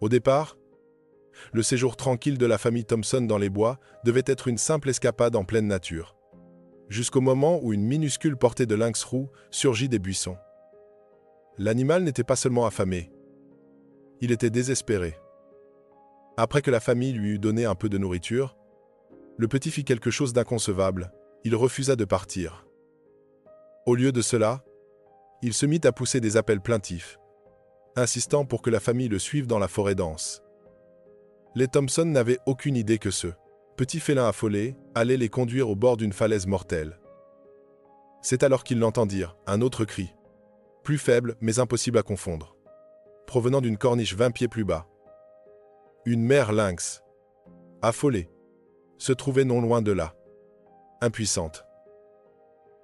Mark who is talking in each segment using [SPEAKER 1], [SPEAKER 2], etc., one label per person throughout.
[SPEAKER 1] Au départ, le séjour tranquille de la famille Thompson dans les bois devait être une simple escapade en pleine nature, jusqu'au moment où une minuscule portée de lynx roux surgit des buissons. L'animal n'était pas seulement affamé, il était désespéré. Après que la famille lui eut donné un peu de nourriture, le petit fit quelque chose d'inconcevable, il refusa de partir. Au lieu de cela, il se mit à pousser des appels plaintifs, insistant pour que la famille le suive dans la forêt dense. Les Thompson n'avaient aucune idée que ce petit félin affolé allait les conduire au bord d'une falaise mortelle. C'est alors qu'ils l'entendirent, un autre cri, plus faible mais impossible à confondre, provenant d'une corniche 20 pieds plus bas. Une mère lynx, affolée, se trouvait non loin de là, impuissante.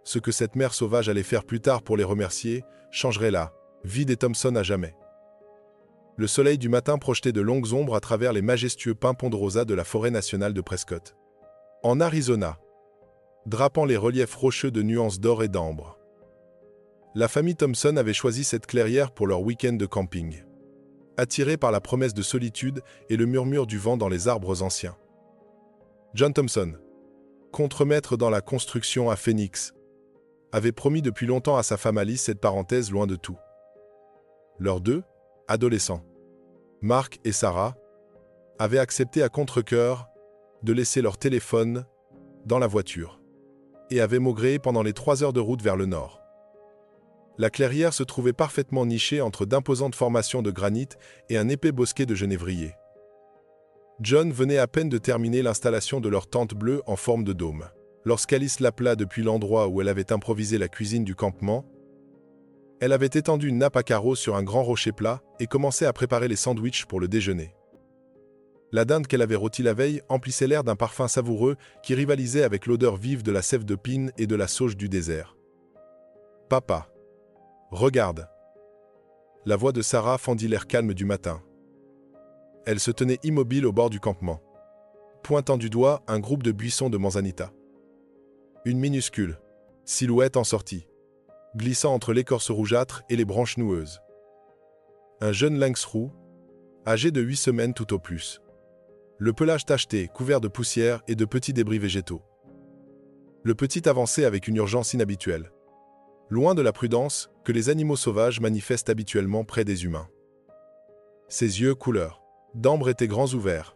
[SPEAKER 1] Ce que cette mère sauvage allait faire plus tard pour les remercier changerait la vie des Thompson à jamais. Le soleil du matin projetait de longues ombres à travers les majestueux pins ponderosa de la forêt nationale de Prescott, en Arizona, drapant les reliefs rocheux de nuances d'or et d'ambre. La famille Thompson avait choisi cette clairière pour leur week-end de camping, attirés par la promesse de solitude et le murmure du vent dans les arbres anciens. John Thompson, contremaître dans la construction à Phoenix, avait promis depuis longtemps à sa femme Alice cette parenthèse loin de tout. Leurs deux adolescents, Mark et Sarah, avaient accepté à contre-cœur de laisser leur téléphone dans la voiture et avaient maugréé pendant les 3 heures de route vers le nord. La clairière se trouvait parfaitement nichée entre d'imposantes formations de granit et un épais bosquet de genévriers. John venait à peine de terminer l'installation de leur tente bleue en forme de dôme. Lorsqu'Alice l'appela depuis l'endroit où elle avait improvisé la cuisine du campement, elle avait étendu une nappe à carreaux sur un grand rocher plat et commençait à préparer les sandwichs pour le déjeuner. La dinde qu'elle avait rôtie la veille emplissait l'air d'un parfum savoureux qui rivalisait avec l'odeur vive de la sève de pine et de la sauge du désert. « Papa, regarde !» La voix de Sarah fendit l'air calme du matin. Elle se tenait immobile au bord du campement, pointant du doigt un groupe de buissons de manzanita. Une minuscule silhouette en sortit, glissant entre l'écorce rougeâtre et les branches noueuses. Un jeune lynx roux, âgé de 8 semaines tout au plus. Le pelage tacheté, couvert de poussière et de petits débris végétaux. Le petit avançait avec une urgence inhabituelle, loin de la prudence que les animaux sauvages manifestent habituellement près des humains. Ses yeux couleur d'ambre étaient grands ouverts,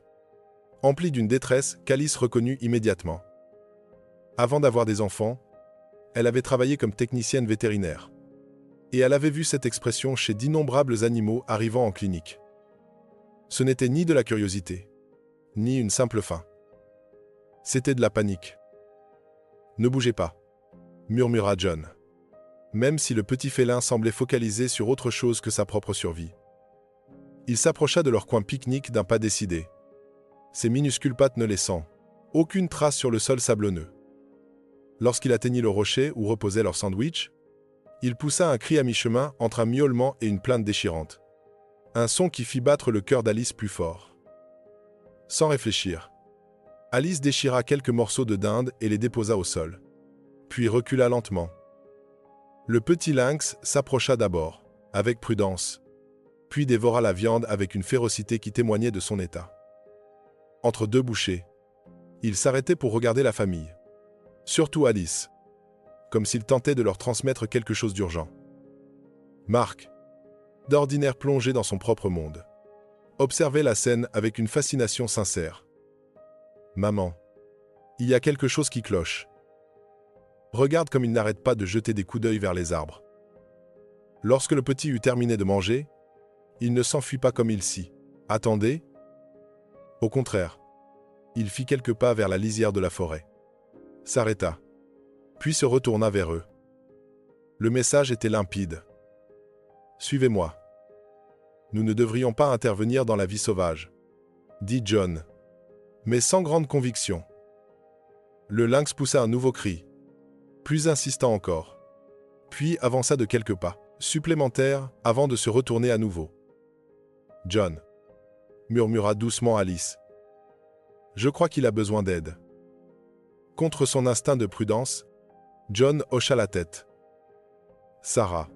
[SPEAKER 1] emplis d'une détresse qu'Alice reconnut immédiatement. Avant d'avoir des enfants, elle avait travaillé comme technicienne vétérinaire. Et elle avait vu cette expression chez d'innombrables animaux arrivant en clinique. Ce n'était ni de la curiosité, ni une simple faim. C'était de la panique. « Ne bougez pas », murmura John, même si le petit félin semblait focalisé sur autre chose que sa propre survie. Il s'approcha de leur coin pique-nique d'un pas décidé, ses minuscules pattes ne laissant aucune trace sur le sol sablonneux. Lorsqu'il atteignit le rocher où reposait leur sandwich, il poussa un cri à mi-chemin entre un miaulement et une plainte déchirante. Un son qui fit battre le cœur d'Alice plus fort. Sans réfléchir, Alice déchira quelques morceaux de dinde et les déposa au sol, puis recula lentement. Le petit lynx s'approcha d'abord, avec prudence, puis dévora la viande avec une férocité qui témoignait de son état. Entre deux bouchées, il s'arrêtait pour regarder la famille. Surtout Alice, comme s'il tentait de leur transmettre quelque chose d'urgent. Mark, d'ordinaire plongé dans son propre monde, observait la scène avec une fascination sincère. « Maman, il y a quelque chose qui cloche. Regarde comme il n'arrête pas de jeter des coups d'œil vers les arbres. » Lorsque le petit eut terminé de manger, il ne s'enfuit pas comme il s'y attendait. Au contraire, il fit quelques pas vers la lisière de la forêt, s'arrêta, puis se retourna vers eux. Le message était limpide. « Suivez-moi. Nous ne devrions pas intervenir dans la vie sauvage, » dit John, mais sans grande conviction. Le lynx poussa un nouveau cri, plus insistant encore, puis avança de quelques pas supplémentaires avant de se retourner à nouveau. « John, » murmura doucement Alice. « Je crois qu'il a besoin d'aide. » Contre son instinct de prudence, John hocha la tête. « Sarah,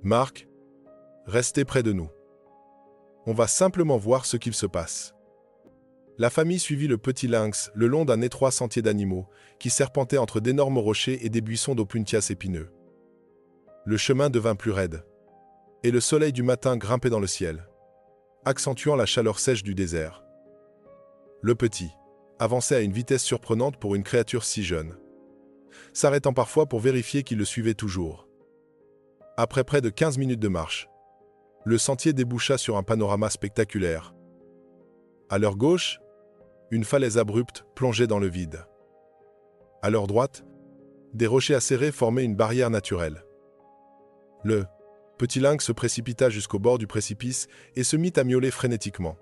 [SPEAKER 1] Mark, restez près de nous. » On va simplement voir ce qu'il se passe. La famille suivit le petit lynx le long d'un étroit sentier d'animaux qui serpentait entre d'énormes rochers et des buissons d'opuntias épineux. Le chemin devint plus raide, et le soleil du matin grimpait dans le ciel, accentuant la chaleur sèche du désert. Le petit avançait à une vitesse surprenante pour une créature si jeune, s'arrêtant parfois pour vérifier qu'il le suivait toujours. Après près de 15 minutes de marche, le sentier déboucha sur un panorama spectaculaire. À leur gauche, une falaise abrupte plongeait dans le vide. À leur droite, des rochers acérés formaient une barrière naturelle. Le petit lynx se précipita jusqu'au bord du précipice et se mit à miauler frénétiquement,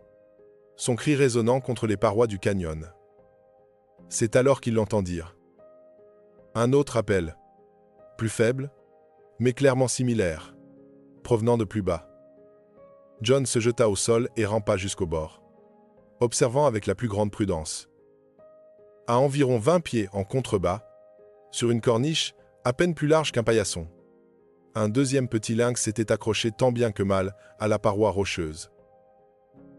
[SPEAKER 1] son cri résonnant contre les parois du canyon. C'est alors qu'ils l'entendirent. Un autre appel, plus faible, mais clairement similaire, provenant de plus bas. John se jeta au sol et rampa jusqu'au bord, observant avec la plus grande prudence. À environ 20 pieds en contrebas, sur une corniche à peine plus large qu'un paillasson, un deuxième petit lynx s'était accroché tant bien que mal à la paroi rocheuse.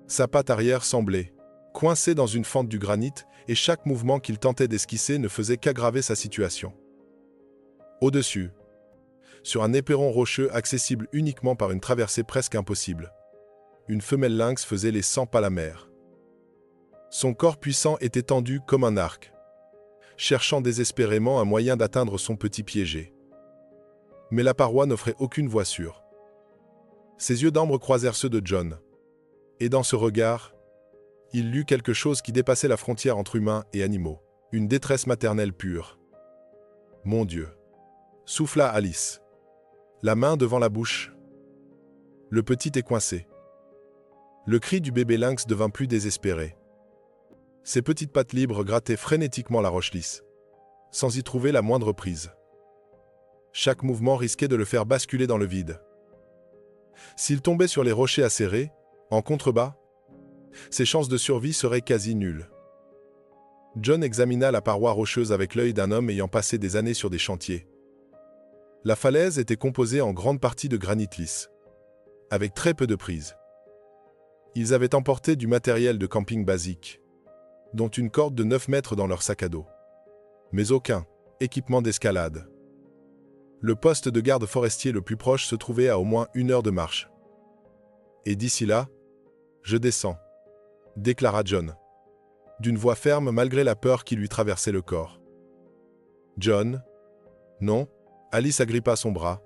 [SPEAKER 1] Sa patte arrière semblait coincée dans une fente du granit et chaque mouvement qu'il tentait d'esquisser ne faisait qu'aggraver sa situation. Au-dessus, sur un éperon rocheux accessible uniquement par une traversée presque impossible, une femelle lynx faisait les 100 pas la mer. Son corps puissant était tendu comme un arc, cherchant désespérément un moyen d'atteindre son petit piégé. Mais la paroi n'offrait aucune voie sûre. Ses yeux d'ambre croisèrent ceux de John, et dans ce regard, il lut quelque chose qui dépassait la frontière entre humains et animaux, une détresse maternelle pure. « Mon Dieu !» souffla Alice, la main devant la bouche. Le petit est coincé. Le cri du bébé lynx devint plus désespéré. Ses petites pattes libres grattaient frénétiquement la roche lisse, sans y trouver la moindre prise. Chaque mouvement risquait de le faire basculer dans le vide. S'il tombait sur les rochers acérés, en contrebas, ses chances de survie seraient quasi nulles. John examina la paroi rocheuse avec l'œil d'un homme ayant passé des années sur des chantiers. La falaise était composée en grande partie de granit lisse, avec très peu de prises. Ils avaient emporté du matériel de camping basique, dont une corde de 9 mètres dans leur sac à dos, mais aucun équipement d'escalade. Le poste de garde forestier le plus proche se trouvait à au moins 1 heure de marche. « Et d'ici là, je descends », déclara John, d'une voix ferme malgré la peur qui lui traversait le corps. « John ?»« Non ?» Alice agrippa son bras.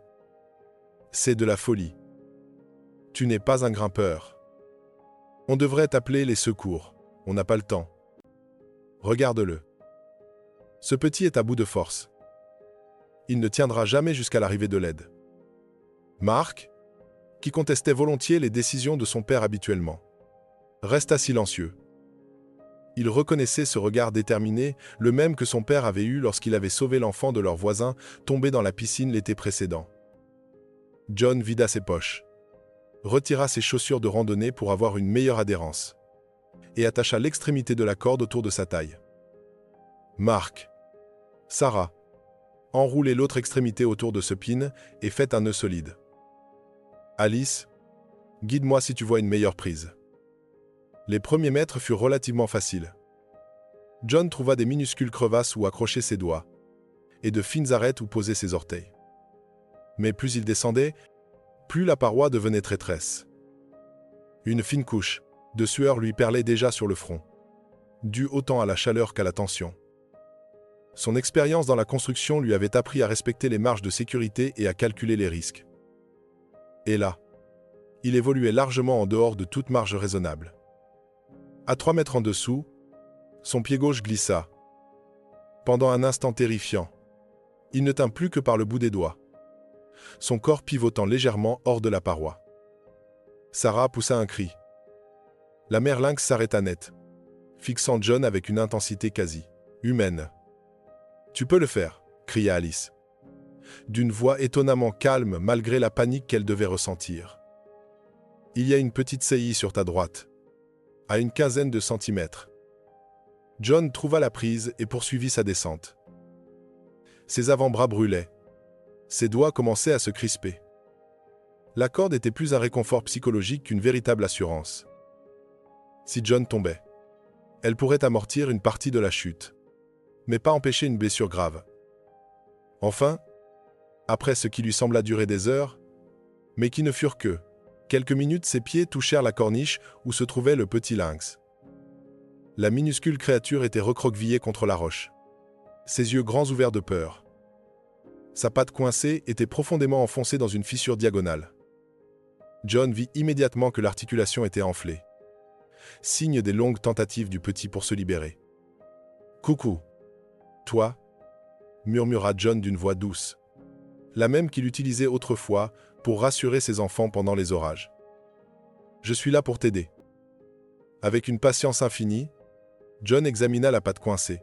[SPEAKER 1] « C'est de la folie. Tu n'es pas un grimpeur. On devrait t'appeler les secours. On n'a pas le temps. Regarde-le. Ce petit est à bout de force. Il ne tiendra jamais jusqu'à l'arrivée de l'aide. » Mark, qui contestait volontiers les décisions de son père habituellement, resta silencieux. Il reconnaissait ce regard déterminé, le même que son père avait eu lorsqu'il avait sauvé l'enfant de leur voisin tombé dans la piscine l'été précédent. John vida ses poches, retira ses chaussures de randonnée pour avoir une meilleure adhérence, et attacha l'extrémité de la corde autour de sa taille. Mark, Sarah, enroulez l'autre extrémité autour de ce pin et faites un nœud solide. Alice, guide-moi si tu vois une meilleure prise. Les premiers mètres furent relativement faciles. John trouva des minuscules crevasses où accrocher ses doigts, et de fines arêtes où poser ses orteils. Mais plus il descendait, plus la paroi devenait traîtresse. Une fine couche de sueur lui perlait déjà sur le front, due autant à la chaleur qu'à la tension. Son expérience dans la construction lui avait appris à respecter les marges de sécurité et à calculer les risques. Et là, il évoluait largement en dehors de toute marge raisonnable. À 3 mètres en dessous, son pied gauche glissa. Pendant un instant terrifiant, il ne tint plus que par le bout des doigts, son corps pivotant légèrement hors de la paroi. Sarah poussa un cri. La mère lynx s'arrêta net, fixant John avec une intensité quasi humaine. « Tu peux le faire !» cria Alice, d'une voix étonnamment calme malgré la panique qu'elle devait ressentir. « Il y a une petite saillie sur ta droite, à une quinzaine de centimètres. » John trouva la prise et poursuivit sa descente. Ses avant-bras brûlaient. Ses doigts commençaient à se crisper. La corde était plus un réconfort psychologique qu'une véritable assurance. Si John tombait, elle pourrait amortir une partie de la chute, mais pas empêcher une blessure grave. Enfin, après ce qui lui sembla durer des heures, mais qui ne furent que quelques minutes, ses pieds touchèrent la corniche où se trouvait le petit lynx. La minuscule créature était recroquevillée contre la roche, ses yeux grands ouverts de peur. Sa patte coincée était profondément enfoncée dans une fissure diagonale. John vit immédiatement que l'articulation était enflée, signe des longues tentatives du petit pour se libérer. « Coucou, toi » murmura John d'une voix douce, la même qu'il utilisait autrefois pour rassurer ses enfants pendant les orages. « Je suis là pour t'aider. » Avec une patience infinie, John examina la patte coincée.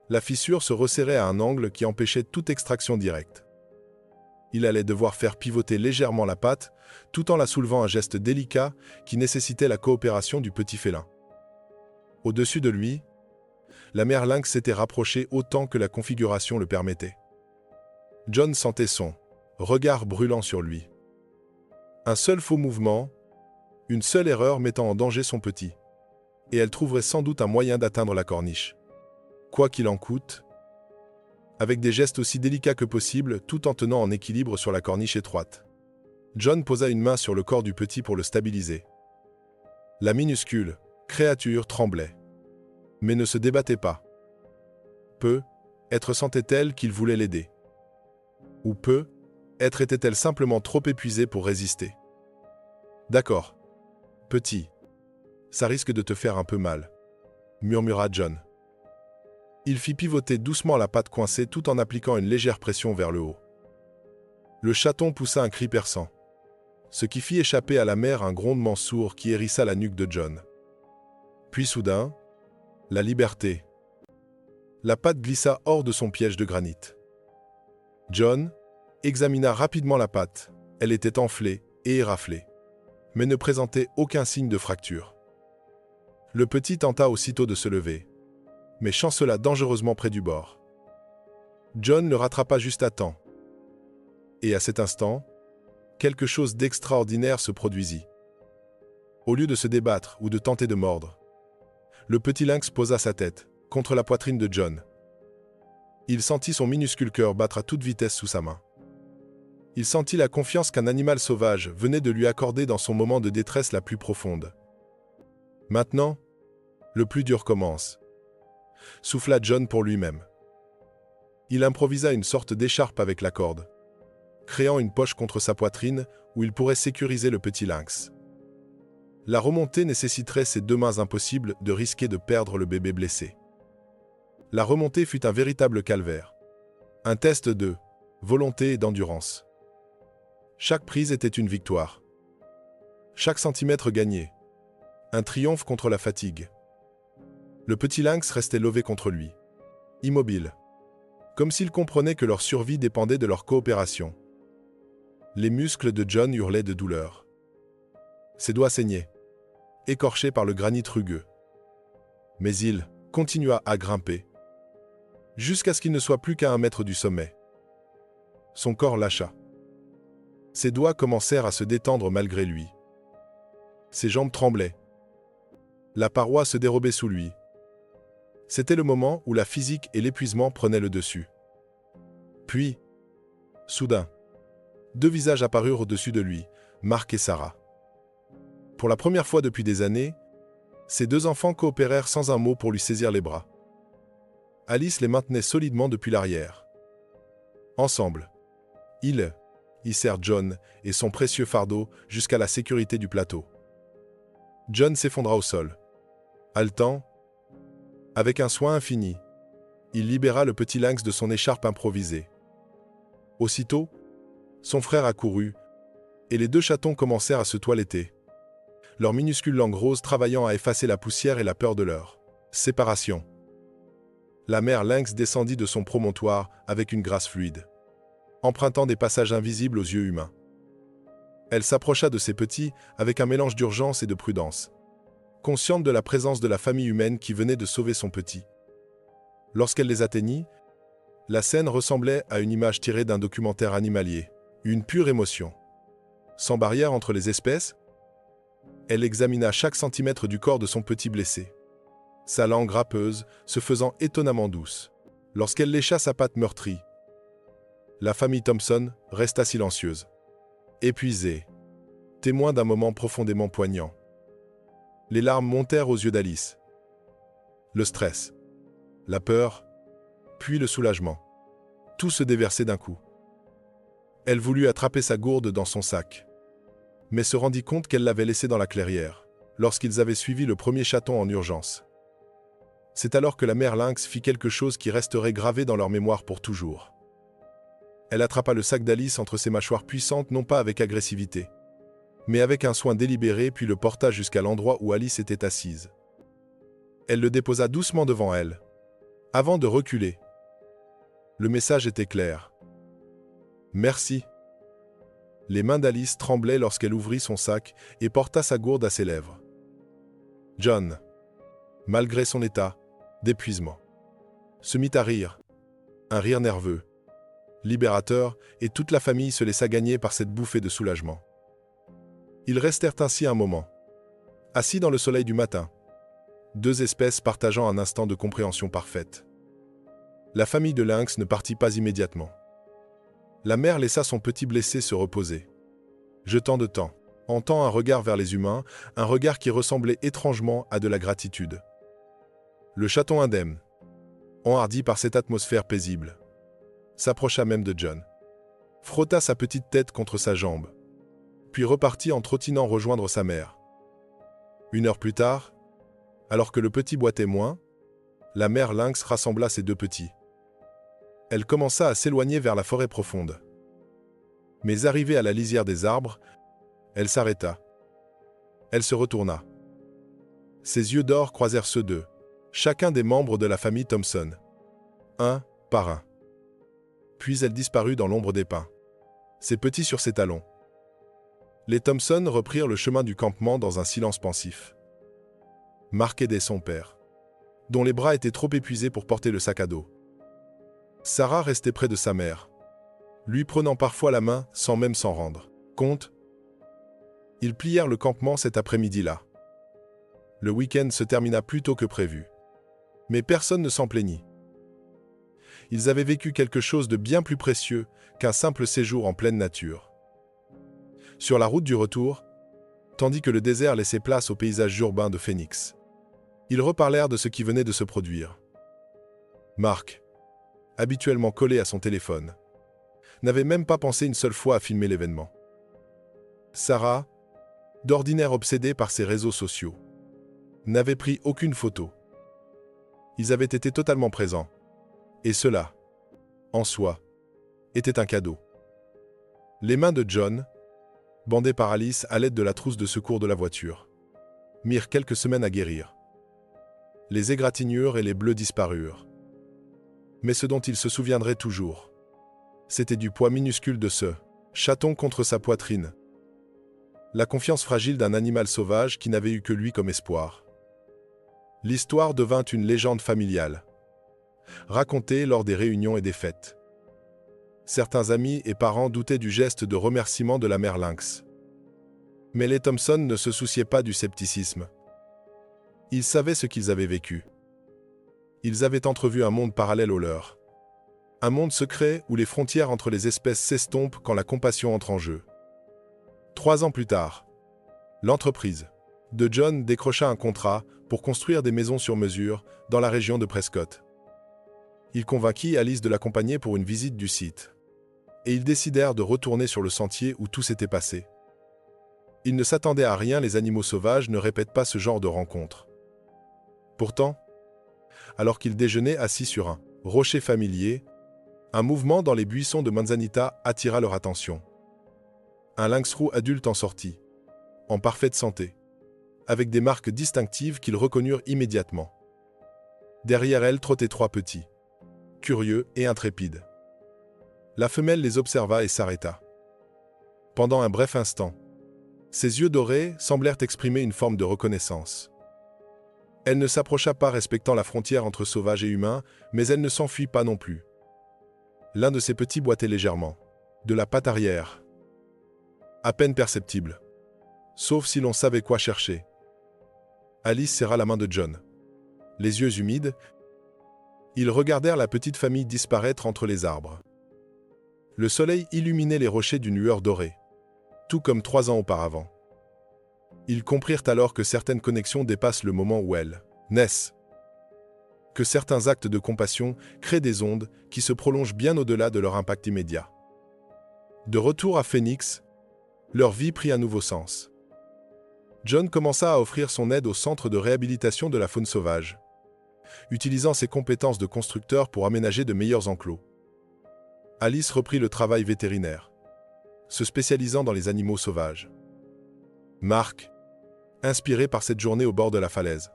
[SPEAKER 1] La fissure se resserrait à un angle qui empêchait toute extraction directe. Il allait devoir faire pivoter légèrement la patte, tout en la soulevant, un geste délicat qui nécessitait la coopération du petit félin. Au-dessus de lui, la mère lynx s'était rapprochée autant que la configuration le permettait. John sentait son regard brûlant sur lui. Un seul faux mouvement, une seule erreur mettant en danger son petit, et elle trouverait sans doute un moyen d'atteindre la corniche. Quoi qu'il en coûte, avec des gestes aussi délicats que possible, tout en tenant en équilibre sur la corniche étroite. John posa une main sur le corps du petit pour le stabiliser. La minuscule créature tremblait, mais ne se débattait pas. Peut-être sentait-elle qu'il voulait l'aider. Ou peut-être était-elle simplement trop épuisée pour résister. « D'accord, petit, ça risque de te faire un peu mal, » murmura John. Il fit pivoter doucement la patte coincée tout en appliquant une légère pression vers le haut. Le chaton poussa un cri perçant, ce qui fit échapper à la mère un grondement sourd qui hérissa la nuque de John. Puis soudain, la liberté. La patte glissa hors de son piège de granit. John examina rapidement la patte. Elle était enflée et éraflée, mais ne présentait aucun signe de fracture. Le petit tenta aussitôt de se lever, mais chancela dangereusement près du bord. John le rattrapa juste à temps. Et à cet instant, quelque chose d'extraordinaire se produisit. Au lieu de se débattre ou de tenter de mordre, le petit lynx posa sa tête contre la poitrine de John. Il sentit son minuscule cœur battre à toute vitesse sous sa main. Il sentit la confiance qu'un animal sauvage venait de lui accorder dans son moment de détresse la plus profonde. Maintenant, le plus dur commence, souffla John pour lui-même. Il improvisa une sorte d'écharpe avec la corde, créant une poche contre sa poitrine où il pourrait sécuriser le petit lynx. La remontée nécessiterait ses deux mains impossibles de risquer de perdre le bébé blessé. La remontée fut un véritable calvaire, un test de volonté et d'endurance. Chaque prise était une victoire. Chaque centimètre gagné, un triomphe contre la fatigue. Le petit lynx restait lové contre lui, immobile, comme s'il comprenait que leur survie dépendait de leur coopération. Les muscles de John hurlaient de douleur. Ses doigts saignaient, écorchés par le granit rugueux. Mais il continua à grimper, jusqu'à ce qu'il ne soit plus qu'à 1 mètre du sommet. Son corps lâcha. Ses doigts commencèrent à se détendre malgré lui. Ses jambes tremblaient. La paroi se dérobait sous lui. C'était le moment où la physique et l'épuisement prenaient le dessus. Puis, soudain, 2 visages apparurent au-dessus de lui, Mark et Sarah. Pour la première fois depuis des années, ces 2 enfants coopérèrent sans un mot pour lui saisir les bras. Alice les maintenait solidement depuis l'arrière. Ensemble, ils hissèrent John et son précieux fardeau jusqu'à la sécurité du plateau. John s'effondra au sol. Haletant, avec un soin infini, il libéra le petit lynx de son écharpe improvisée. Aussitôt, son frère accourut, et les 2 chatons commencèrent à se toiletter, leurs minuscules langues roses travaillant à effacer la poussière et la peur de leur séparation. La mère lynx descendit de son promontoire avec une grâce fluide, empruntant des passages invisibles aux yeux humains. Elle s'approcha de ses petits avec un mélange d'urgence et de prudence, consciente de la présence de la famille humaine qui venait de sauver son petit. Lorsqu'elle les atteignit, la scène ressemblait à une image tirée d'un documentaire animalier, une pure émotion. sans barrière entre les espèces. Elle examina chaque centimètre du corps de son petit blessé. Sa langue râpeuse, se faisant étonnamment douce. Lorsqu'elle lécha sa patte meurtrie, la famille Thompson resta silencieuse, épuisée, témoin d'un moment profondément poignant. Les larmes montèrent aux yeux d'Alice. Le stress, la peur, puis le soulagement. Tout se déversait d'un coup. Elle voulut attraper sa gourde dans son sac, mais se rendit compte qu'elle l'avait laissée dans la clairière, lorsqu'ils avaient suivi le premier chaton en urgence. C'est alors que la mère lynx fit quelque chose qui resterait gravé dans leur mémoire pour toujours. Elle attrapa le sac d'Alice entre ses mâchoires puissantes, non pas avec agressivité, mais avec un soin délibéré, puis le porta jusqu'à l'endroit où Alice était assise. Elle le déposa doucement devant elle, avant de reculer. Le message était clair. « Merci ». Les mains d'Alice tremblaient lorsqu'elle ouvrit son sac et porta sa gourde à ses lèvres. John, malgré son état d'épuisement, se mit à rire, un rire nerveux, libérateur, et toute la famille se laissa gagner par cette bouffée de soulagement. Ils restèrent ainsi un moment, assis dans le soleil du matin, deux espèces partageant un instant de compréhension parfaite. La famille de lynx ne partit pas immédiatement. La mère laissa son petit blessé se reposer, jetant de temps en temps un regard vers les humains, un regard qui ressemblait étrangement à de la gratitude. Le chaton indemne, enhardi par cette atmosphère paisible, s'approcha même de John, frotta sa petite tête contre sa jambe, puis repartit en trottinant rejoindre sa mère. 1 heure plus tard, alors que le petit boitait moins, la mère lynx rassembla ses deux petits. Elle commença à s'éloigner vers la forêt profonde. Mais arrivée à la lisière des arbres, elle s'arrêta. Elle se retourna. Ses yeux d'or croisèrent ceux d'eux, chacun des membres de la famille Thompson, un par un. Puis elle disparut dans l'ombre des pins, ses petits sur ses talons. Les Thompson reprirent le chemin du campement dans un silence pensif. Mark aidait son père, dont les bras étaient trop épuisés pour porter le sac à dos. Sarah restait près de sa mère, lui prenant parfois la main sans même s'en rendre compte. Ils plièrent le campement cet après-midi-là. Le week-end se termina plus tôt que prévu. Mais personne ne s'en plaignit. Ils avaient vécu quelque chose de bien plus précieux qu'un simple séjour en pleine nature. Sur la route du retour, tandis que le désert laissait place aux paysages urbains de Phoenix, ils reparlèrent de ce qui venait de se produire. Mark, habituellement collé à son téléphone, n'avait même pas pensé une seule fois à filmer l'événement. Sarah, d'ordinaire obsédée par ses réseaux sociaux, n'avait pris aucune photo. Ils avaient été totalement présents. Et cela, en soi, était un cadeau. Les mains de John, bandées par Alice à l'aide de la trousse de secours de la voiture, mirent quelques semaines à guérir. Les égratignures et les bleus disparurent. Mais ce dont il se souviendrait toujours, c'était du poids minuscule de ce chaton contre sa poitrine. La confiance fragile d'un animal sauvage qui n'avait eu que lui comme espoir. L'histoire devint une légende familiale, racontée lors des réunions et des fêtes. Certains amis et parents doutaient du geste de remerciement de la mère lynx. Mais les Thompson ne se souciaient pas du scepticisme. Ils savaient ce qu'ils avaient vécu. Ils avaient entrevu un monde parallèle au leur. Un monde secret où les frontières entre les espèces s'estompent quand la compassion entre en jeu. 3 ans plus tard, l'entreprise de John décrocha un contrat pour construire des maisons sur mesure dans la région de Prescott. Il convainquit Alice de l'accompagner pour une visite du site. Et ils décidèrent de retourner sur le sentier où tout s'était passé. Ils ne s'attendaient à rien, les animaux sauvages ne répètent pas ce genre de rencontre. Pourtant, alors qu'ils déjeunaient assis sur un rocher familier, un mouvement dans les buissons de Manzanita attira leur attention. Un lynx roux adulte en sortit, en parfaite santé, avec des marques distinctives qu'ils reconnurent immédiatement. Derrière elle trottaient 3 petits, curieux et intrépides. La femelle les observa et s'arrêta. Pendant un bref instant, ses yeux dorés semblèrent exprimer une forme de reconnaissance. Elle ne s'approcha pas, respectant la frontière entre sauvage et humain, mais elle ne s'enfuit pas non plus. L'un de ses petits boitait légèrement, de la patte arrière. À peine perceptible. Sauf si l'on savait quoi chercher. Alice serra la main de John. Les yeux humides, ils regardèrent la petite famille disparaître entre les arbres. Le soleil illuminait les rochers d'une lueur dorée, tout comme 3 ans auparavant. Ils comprirent alors que certaines connexions dépassent le moment où elles naissent. Que certains actes de compassion créent des ondes qui se prolongent bien au-delà de leur impact immédiat. De retour à Phoenix, leur vie prit un nouveau sens. John commença à offrir son aide au centre de réhabilitation de la faune sauvage, utilisant ses compétences de constructeur pour aménager de meilleurs enclos. Alice reprit le travail vétérinaire, se spécialisant dans les animaux sauvages. Mark, inspiré par cette journée au bord de la falaise,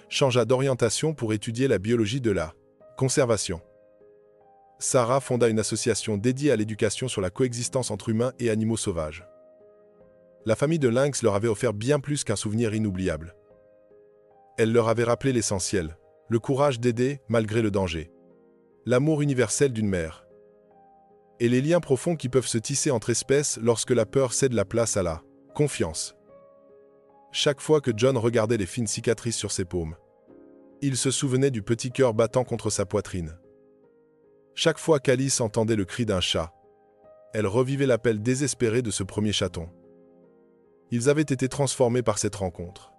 [SPEAKER 1] changea d'orientation pour étudier la biologie de la conservation. Sarah fonda une association dédiée à l'éducation sur la coexistence entre humains et animaux sauvages. La famille de Lynx leur avait offert bien plus qu'un souvenir inoubliable. Elle leur avait rappelé l'essentiel, le courage d'aider malgré le danger, l'amour universel d'une mère, et les liens profonds qui peuvent se tisser entre espèces lorsque la peur cède la place à la confiance. Chaque fois que John regardait les fines cicatrices sur ses paumes, il se souvenait du petit cœur battant contre sa poitrine. Chaque fois qu'Alice entendait le cri d'un chat, elle revivait l'appel désespéré de ce premier chaton. Ils avaient été transformés par cette rencontre.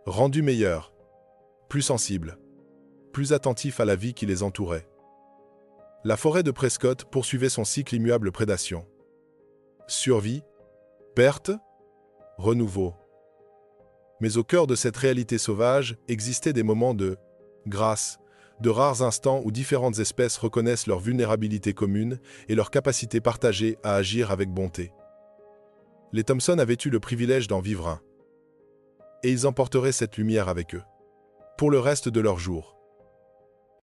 [SPEAKER 1] Rendus meilleurs, plus sensibles, plus attentifs à la vie qui les entourait. La forêt de Prescott poursuivait son cycle immuable prédation. Survie, perte, renouveau. Mais au cœur de cette réalité sauvage existaient des moments de grâce, de rares instants où différentes espèces reconnaissent leur vulnérabilité commune et leur capacité partagée à agir avec bonté. Les Thompson avaient eu le privilège d'en vivre un. Et ils emporteraient cette lumière avec eux, pour le reste de leurs jours.